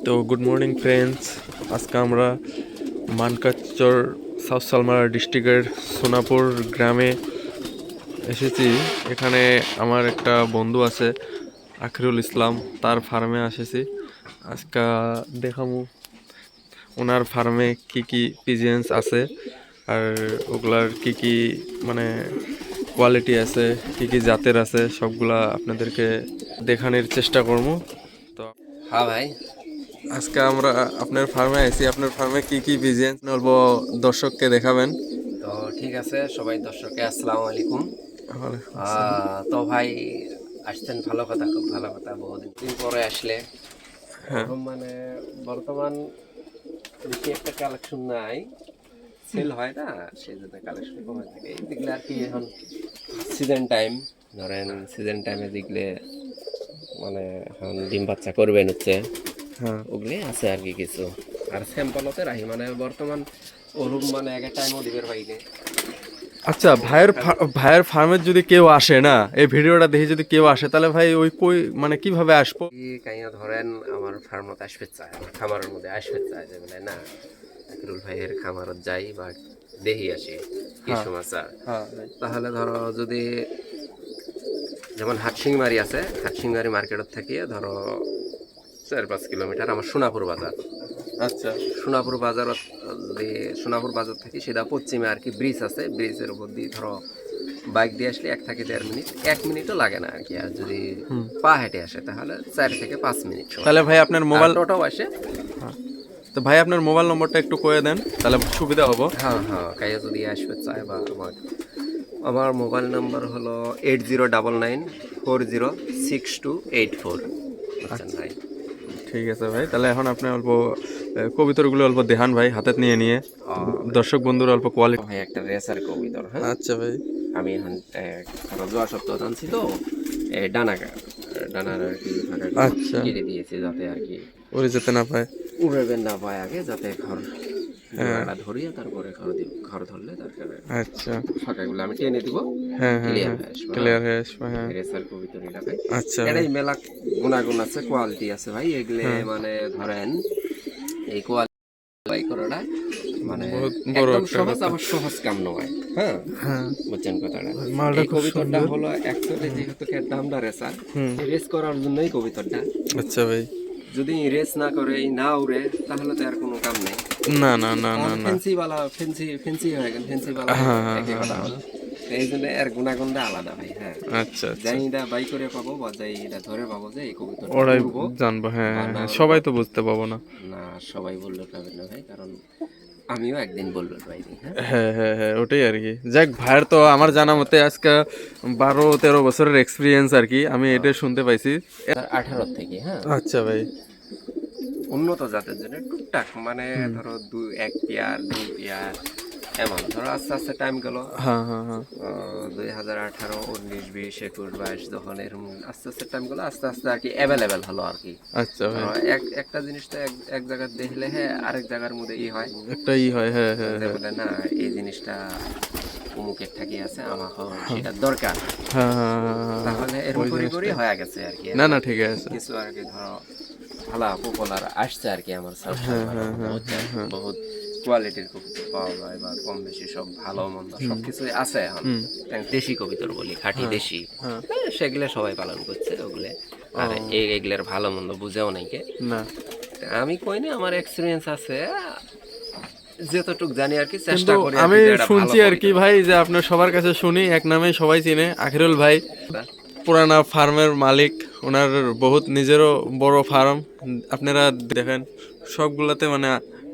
তো good morning friends, আজকে আমরা মানকাচর সাউথ সালমারা ডিস্ট্রিক্টের সোনাপুর গ্রামে এসেছি। এখানে আমার একটা বন্ধু আছে আখিরুল ইসলাম, তার ফার্মে এসেছি। আজকে দেখামু ওনার ফার্মে কি কি পিজিএন্স আছে আর ওগুলার কি কি মানে কোয়ালিটি আছে, কি কি জাতের আছে, সবগুলা আপনাদেরকে দেখানোর চেষ্টা করবো। তো হ্যাঁ ভাই, আজকে আমরা আপনার ফার্মে আছি। আপনার ফার্মে কি কি বিজনেস বলবো দর্শককে দেখাবেন? তো ঠিক আছে সবাই দর্শককে আসসালামু আলাইকুম। ওয়ালাইকুম আসসালাম। তো ভাই আসছেন, ভালো কথা, খুব ভালো কথা। বহুদিন পরে আসলে হ্যাঁ, ওরকম মানে বর্তমান বেশি একটা কালেকশন নাই, সেল হয় না, সেই জন্য কালেকশন কমে থাকে। দেখলে আর কি এখন সিজন টাইম, ধরেন সিজন টাইমে দেখলে মানে এখন ডিম বাচ্চা করবেন হচ্ছে, হ্যাঁ। ওগুলি আছে আর কি কিছু। আর স্যাম্পলতে রাখি মানে বর্তমান ওরকম মানে এক টাইমও দিবের বাইরে। আচ্ছা, ভাইয়ের ফার্মে যদি কেউ আসে না, এই ভিডিওটা দেখে যদি কেউ আসে, তাহলে ভাই ওই কই মানে কিভাবে আসবো? কাইয়া ধরেন আমার ফার্মত আসবে চায়, আমার খামারের মধ্যে আসবে চায়, যে বলে না আকিরুল ভাইয়ের খামারত যাই বা দেখি আসি কি হ্যাঁ, সমাচার। হ্যাঁ। তাহলে ধরো যদি যেমন হাটসিংমারি আছে, হাটসিংমারি মার্কেটত থাকিয়ে ধরো 4-5 কিলোমিটার আমার সোনাপুর বাজার। আচ্ছা, সোনাপুর বাজারত যদি সোনাপুর বাজার থাকি, সেটা পশ্চিমে আর কি ব্রিজ আছে, ব্রিজের উপর দিয়ে ধরো বাইক দিয়ে আসলে 1 থেকে 1.5 মিনিট, 1 মিনিটও লাগে না আর কি। আর যদি হুম। পা হেঁটে আসে তাহলে 4 থেকে 5 মিনিট সময় তাহলে ভাই লাগে। আপনার আর মোবাইল, টোটো আসে। হ্যাঁ, তো ভাই আপনার মোবাইল নম্বরটা একটু কয়ে দেন, তাহলে সুবিধা হবো। হ্যাঁ হ্যাঁ, কাইয়া যদি আসবে চায় বা আমার আমার মোবাইল নাম্বার হলো 8099406284। বুঝছেন ভাই? ঠিক আছে ভাই, তাহলে এখন আপনি অল্প কবিতরগুলো অল্প দেখান ভাই, হাতে নিয়ে নিয়ে দর্শক বন্ধুর অল্প কোয়ালিটি। ভাই একটা রেসার কবিতর, হ্যাঁ। আচ্ছা ভাই। আমি এখন ধরো যাওয়া সপ্তাহ আনছি তো, ডানার আর কি আচ্ছা, কেটে দিয়েছি যাতে আর কি ওরে যেতে না পায়। উড়াবেন না পায় আগে, যাতে ঘর হ্যাঁ, জোড়াটা ধরিয়ে তারপরে ঘর দিব। ঘর ধরলে তারপরে আচ্ছা। ফাঁকাগুলো আমি টেনে দিব, হ্যাঁ, হ্যাঁ, ক্লিয়ার হ্যাঁ, হয়ে আসবে। ক্লিয়ার হয়ে আসবে। হ্যাঁ, রেসার কবিতর এলাকায় আচ্ছা ভাই। এটাই মেলা গুণাগুণ আছে, কোয়ালিটি আছে ভাই। এগুলো হ্যাঁ, মানে ধরেন এই কোয়ালিটি করাটা মানে বহুত বড় একদম একটা সহজ, কথা। আবার সহজ কাম নয়, হ্যাঁ। হ্যাঁ, বুঝছেন কথাটা? মালটা এই খুব কবিতরটা সুন্দর। হলো অ্যাকচুয়ালি যেহেতু দামটা রেসার, হুম। রেস করার জন্যই কবিতরটা। আচ্ছা ভাই। যদি রেস না করে, না উড়ে, তাহলে তো আর কোনো কাম নেই। না, না, না, না, তাহলে না। ফেন্সি হয়ে গেল, ফেন্সি বালা হয়ে হ্যাঁ, গেল, হ্যাঁ, একই হ্যাঁ, কথা হলো। তো এই জন্য এর গুণাগুণটা আলাদা ভাই, হ্যাঁ। আচ্ছা, আচ্ছা। যাই এটা বাই করে পাবো বা যাই এটা ধরে পাবো যে এই কবুতরটা ওরাই উড়বো জানবো। হ্যাঁ, বা হ্যাঁ, না হ্যাঁ, উড়বো। সবাই তো বুঝতে পাবো না। না, সবাই বললে পাবে না ভাই, কারণ আমিও একদিন বলবো পাইনি, হ্যাঁ। হ্যাঁ, হ্যাঁ, হ্যাঁ, ওটাই আর কি। যাক, ভাইয়ের তো আমার জানা মতে আজকে 12-13 বছরের এক্সপিরিয়েন্স আর কি, আমি এটা শুনতে পাইছি। 2018 থেকে, হ্যাঁ। আচ্ছা ভাই। উন্নত জাতের জন্য টুকটাক মানে হুম। ধরো 1 পেয়ার 2 পেয়ার এমন ধরো আস্তে আস্তে টাইম গেল। হ্যাঁ, হ্যাঁ, হ্যাঁ। 2018, 19, 20, 21, 22 যখন এরকম আস্তে আস্তে টাইম গেলো, আস্তে আস্তে আর কি অ্যাভেলেবেল হলো আর কি। আচ্ছা ভাই। একটা জিনিস তো এক জায়গায় দেখলে হ্যাঁ আরেক জায়গার মধ্যে হয়, একটা হয়। হ্যাঁ, হ্যাঁ, যে হ্যাঁ। বলে না এই জিনিসটা অমুকের ঠাকি আছে, আমাকে সেটা দরকার। হ্যাঁ, হ্যাঁ, হ্যাঁ, হ্যাঁ, হ্যাঁ। তাহলে এরকম ওই করে জিনিসটা। হয়ে গেছে আর কি। না, না, ঠিক আছে। কিছু আর কি ধরো ভালো পপুলার আসছে আর কি আমার সাউথ হ্যাঁ, সালমানের হ্যাঁ, মধ্যে, হ্যাঁ, বুঝছেন? হ্যাঁ, হ্যাঁ। বহুত কোয়ালিটির কবুতর পাওয়া যায় বা কম বেশি সব ভালো মন্দ সব কিছুই আছে এখন। হুম। দেশি কবুতর বলি, খাঁটি দেশি, হ্যাঁ। সেগুলো সবাই পালন করছে ওগুলো। আর ও, এগুলোর ভালো মন্দ বুঝেও নাকি। না। আমি কইনি, আমার এক্সপিরিয়েন্স আছে, যতটুক জানি আর কি, কিন্তু চেষ্টা করি আর আমি কি যে এটা ভালো শুনছি আর কি কবুতর। ভাই, যে আপনার সবার কাছে শুনি এক নামে সবাই চিনে, আখিরুল ভাই পুরানা ফার্মের মালিক। ওনার বহুত নিজেরও বড় ফার্ম, আপনারা দেখেন সবগুলাতে মানে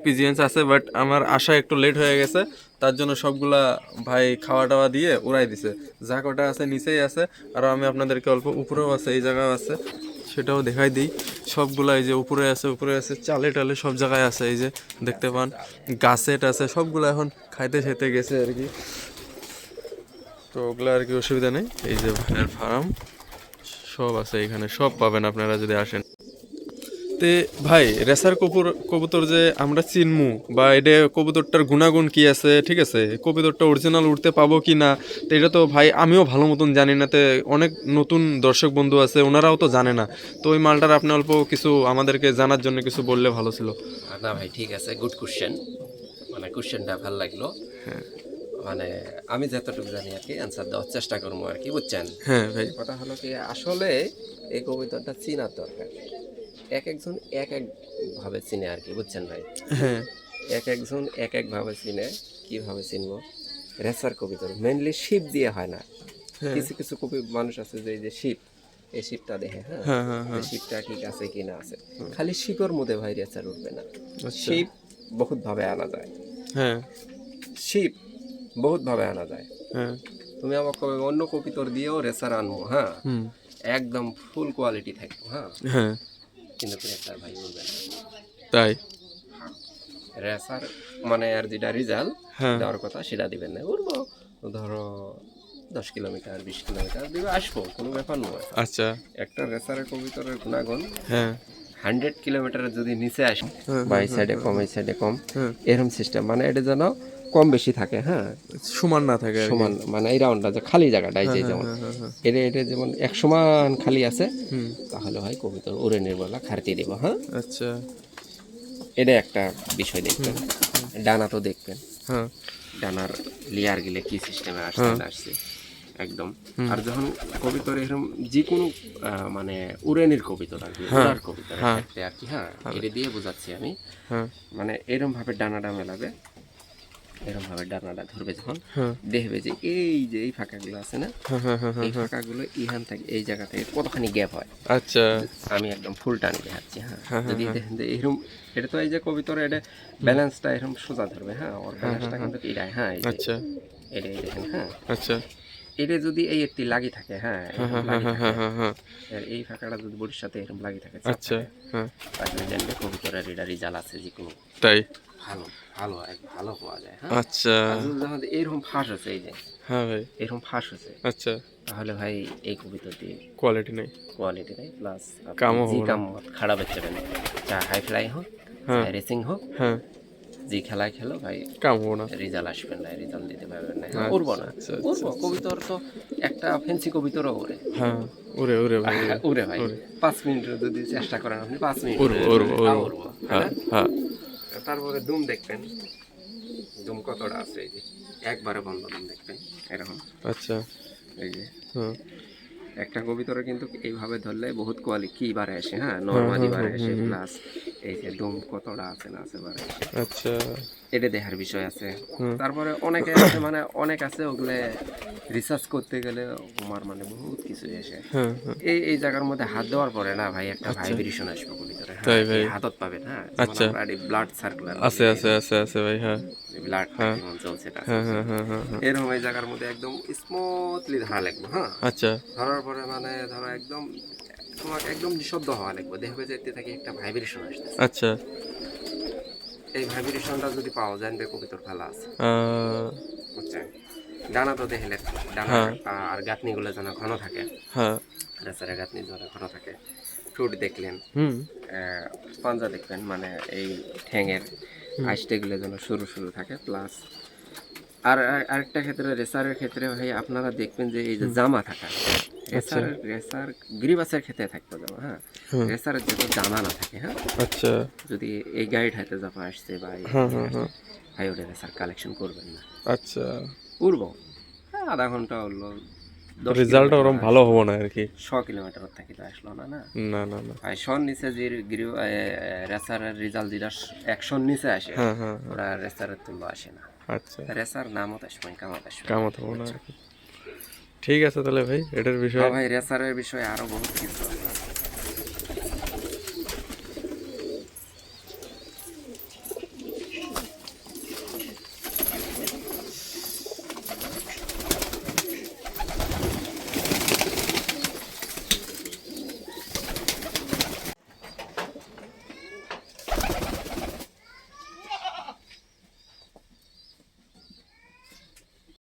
পিজিএন্স আছে। বাট আমার আসা একটু লেট হয়ে গেছে, তার জন্য সবগুলা ভাই খাওয়া টাওয়া দিয়ে উড়াই দিছে। যা কটা আছে নিচেই আছে, আর আমি আপনাদেরকে অল্প উপরেও আছে, এই জায়গাও আছে, সেটাও দেখাই দিই। সবগুলা এই যে উপরে আছে, উপরে আছে, চালে টালে সব জায়গায় আছে, এই যে দেখতে পান, গাছে আছে, সবগুলো এখন খাইতে খেতে গেছে আর কি। তো ওগুলো আর কি অসুবিধা নেই। এই যে ভাইয়ের ফার্ম সব আছে এখানে, সব পাবেন আপনারা যদি আসেন। তে ভাই রেসার কবুতর যে আমরা চিনমু বা এটা কবুতরটার গুণাগুণ কি আছে, ঠিক আছে, কবুতরটা অরিজিনাল উঠতে পাবো কি না, তো এটা তো ভাই আমিও ভালো মতন জানি না। তে অনেক নতুন দর্শক বন্ধু আছে, ওনারাও তো জানে না। তো ওই মালটার আপনি অল্প কিছু আমাদেরকে জানার জন্য কিছু বললে ভালো ছিল। না ভাই ঠিক আছে, গুড কোশ্চেন, মানে কোশ্চেনটা ভালো লাগলো। মানে আমি যতটুকু জানি আর কি অ্যান্সার দেওয়ার চেষ্টা করবো আর কি, বুঝছেন। হ্যাঁ ভাই। কথা হলো কি, আসলে এই কবিতাটা চিনার দরকার। এক একজন এক এক ভাবে চিনে আর কি, বুঝছেন ভাই। হ্যাঁ এক একজন এক এক ভাবে চিনে। কিভাবে চিনবো? রেসার কবিতা মেনলি শিপ দিয়ে হয় না। কিছু কিছু কবি মানুষ আছে যে এই যে শিপ, এই শিপটা দেখে, হ্যাঁ, হ্যাঁ হ্যাঁ হ্যাঁ। শিপটা ঠিক আছে কি না আছে। খালি শিপের মধ্যে ভাই রেসার উঠবে না। আচ্ছা। শিপ বহুত ভাবে আনা যায়। হ্যাঁ শিপ বহুত ভাবে আনা যায়। হ্যাঁ। তুমি আমাকে অন্য কবিতর দিয়েও রেসার আনবো, হ্যাঁ, হুম। একদম ফুল কোয়ালিটি থাকবো, হ্যাঁ, হ্যাঁ কিন্তু রেসার ভাই উঠবে না। তাই। রেসার মানে আর যেটা রেজাল্ট হ্যাঁ দেওয়ার কথা সেটা দিবেন না। উঠবো ধরো 10 কিলোমিটার 20 কিলোমিটার দিবে, আসবো, কোনো ব্যাপার নয়। আচ্ছা। একটা রেসারের কবিতরের গুণাগুণ হ্যাঁ 100 কিলোমিটারের যদি নিচে আসে, হ্যাঁ, বা এই সাইডে কম এই সাইডে কম, হ্যাঁ। এরকম সিস্টেম, মানে এটা যেন কম বেশি থাকে, হ্যাঁ, সমান না থাকে আর কি। সমান, মানে এই রাউন্ডটা যে খালি জায়গাটা এই যে যেমন হ্যাঁ হ্যাঁ হ্যাঁ। এটা এটা যেমন এক সমান খালি আছে, হুম। তাহলে হয় কবিতর উড়ে নির্বলা খারতি দিব, হ্যাঁ। আচ্ছা। এটা একটা বিষয় দেখবেন। ডানা তো দেখবেন, হ্যাঁ ডানার লেয়ার গেলে কি সিস্টেমে আসছে না আসছে একদম। আর যখন কবিতর এরকম যে কোনো মানে উড়ানির কবিতর আর কি, উড়ার কবিতরের ক্ষেত্রে আর কি, হ্যাঁ, এটা দিয়ে বোঝাচ্ছি আমি। হ্যাঁ মানে এরকম ভাবে ডানাটা মেলাবে, এরকম ভাবে ডানাটা ধরবে, যখন হ্যাঁ দেখবে যে এই যে এই ফাঁকাগুলো আছে না, হ্যাঁ হ্যাঁ হ্যাঁ। এই ফাঁকাগুলো ইহান থেকে এই জায়গা থেকে কতখানি গ্যাপ হয়। আচ্ছা। আমি একদম ফুল টানি দেখাচ্ছি, হ্যাঁ, যদি দেখেন যে এরকম, এটা তো এই যে কবিতরে এটা ব্যালেন্সটা এরকম সোজা ধরবে, হ্যাঁ, ওর ব্যালেন্সটা কিন্তু এটাই, হ্যাঁ, এই যে আচ্ছা এটাই দেখেন, হ্যাঁ, আচ্ছা। এটা যদি এই একটি লাগি থাকে, হ্যাঁ, এরকম হ্যাঁ লাগি হ্যাঁ থাকে, হ্যাঁ হ্যাঁ হ্যাঁ। আর এই ফাঁকাটা যদি বডির সাথে এরকম লাগি থাকে, আচ্ছা। হ্যাঁ তাহলে জানবে কবিতরের এটা রেজাল্ট আছে, যে কোনো তাই। ভালো ভালো ভালো পাওয়া যায়, হ্যাঁ। আচ্ছা। আর যদি যখন এরকম ফাঁস হচ্ছে, এই যে হ্যাঁ ভাই। এরকম ফাঁস হচ্ছে, আচ্ছা। তাহলে ভাই এই কবিতর দিয়ে কোয়ালিটি নেই। কোয়ালিটি নেই, প্লাস কামও জি হবে না। কাম খারাপ হচ্ছে না, চা হাই ফ্লাই হোক, হ্যাঁ রেসিং হোক, হ্যাঁ। যে খেলায় খেলো ভাই, কাম হবো না। রেজাল্ট আসবে না, রেজাল্ট দিতে পারবেন না, আচ্ছা, উড়বো না। আচ্ছা, উড়বো, কবিতর তো একটা ফেন্সি কবিতরও ওরে, হ্যাঁ উড়ে উড়ে ভাই উড়ে। উড়ে ভাই। 5 মিনিট যদি চেষ্টা করেন আপনি, 5 মিনিট উড়বো উড়বো উড়বো। উড়বো, হ্যাঁ হ্যাঁ। হ্যাঁ। তারপরে দুম দেখবেন, দুম কতটা আছে, এই যে একবারে বন্ধ দুম দেখবেন এরকম, আচ্ছা। এই যে হ্যাঁ একটা কবিতরে কিন্তু এইভাবে ধরলে বহুত কোয়ালিটি কি বারে আসে, হ্যাঁ, নর্মালি বারে আসে, প্লাস এই যে দুম কতটা আছে না আছে বারে আসে, আচ্ছা। এটা দেখার বিষয় আছে। তারপরে অনেকে আছে, মানে অনেক আছে, ওগুলো রিসার্চ করতে গেলে আমার মানে বহুত কিছু এসে হ্যাঁ হ্যাঁ। এই এই জায়গার মধ্যে হাত দেওয়ার পরে না ভাই, একটা ভাইব্রেশন আসবে কবিতরে, হ্যাঁ, তাই ভাই। এই হাতত পাবেন, হ্যাঁ, আচ্ছা। ব্লাড সার্কুলার আছে আছে আছে আছে ভাই। হ্যাঁ ব্লাড যেমন চলছে তা হ্যাঁ চলছে। হ্যাঁ হ্যাঁ হ্যাঁ হ্যাঁ। এরকম এই জায়গার মধ্যে একদম স্মুথলি ধরা লাগবে, হ্যাঁ, আচ্ছা ধরার পরে মানে ধরো একদম তোমাকে একদম নিঃশব্দ হওয়া লাগবে, দেখবে যে এতে থেকে একটা ভাইব্রেশন আসতেছে। আচ্ছা। এই ভাইব্রেশনটা যদি পাওয়া যায়, কবিতর ভালো আছে, আহ, বুঝছেন। ডানা তো দেখলে, ডানা হ্যাঁ। আর গাঁথনিগুলো যেন ঘন থাকে, হ্যাঁ। রেসারের গাঁথনি যেন ঘন থাকে। ঠোঁট দেখলেন, হুম। পাঞ্জা দেখবেন, মানে এই ঠ্যাঙের আইসটেগুলো যেন সরু সরু থাকে, প্লাস আরেকটা ক্ষেত্রে, রেসারের ক্ষেত্রে ভাই আপনারা দেখবেন যে এই যে জামা থাকা, রেসার গ্রিবাসের ক্ষেত্রে থাকবে জামা, হ্যাঁ, রেসারের যেন জামা না থাকে, হ্যাঁ, আচ্ছা। যদি এই গাইড হাতে জামা আসছে বা হ্যাঁ হ্যাঁ হ্যাঁ। ভাই ওটা রেসার কালেকশন করবেন না। আচ্ছা। উড়বো, হ্যাঁ, আধা ঘন্টা হলো, রেজাল্টটা ওরকম ভালো হবো না আর কি। 100 কিলোমিটার থেকে তো আসলো না, না না না না। ভাই। 100 নিচে যে রেসারের রেজাল্ট যেটা 100 নিচে আসে, হ্যাঁ হ্যাঁ। ওরা রেসারের তুল্য আসে না। আচ্ছা। রেসার নামত আসবে, কামত আসবে, কামত হবো না আর কি। ঠিক আছে তাহলে ভাই, এটার বিষয়ে ভাই রেসারের বিষয়ে আরো বহুত কিছু আছে।